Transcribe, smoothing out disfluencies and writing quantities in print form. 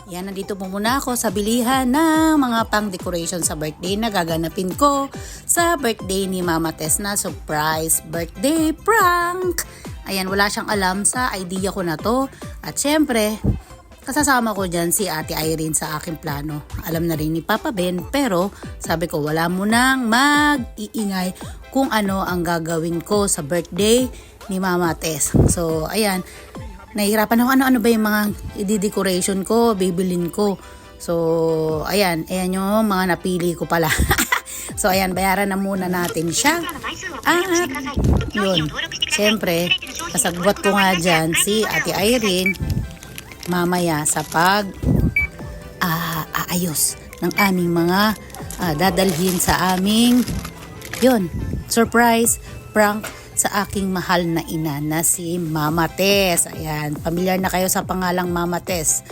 Yan, nandito po muna ako sa bilihan ng mga pang-decoration sa birthday na gaganapin ko sa birthday ni Mama Tess na surprise birthday prank. Ayan, wala siyang alam sa idea ko na to. At syempre, kasasama ko dyan si Ate Irene sa aking plano. Alam na rin ni Papa Ben, pero sabi ko wala mo nang mag-iingay kung ano ang gagawin ko sa birthday ni Mama Tess. So, ayan. Nahihirapan ako ano-ano ba yung mga i-decoration ko, bibilin ko. So, ayan yung mga napili ko pala. So, ayan, bayaran na muna natin siya. At, yun, siyempre, kasagwat ko nga dyan si Ate Irene mamaya sa aayos ng aming mga dadalhin sa aming, yun, surprise prank sa aking mahal na ina na si Mama Tess. Ayan, pamilyar na kayo sa pangalang Mama Tess.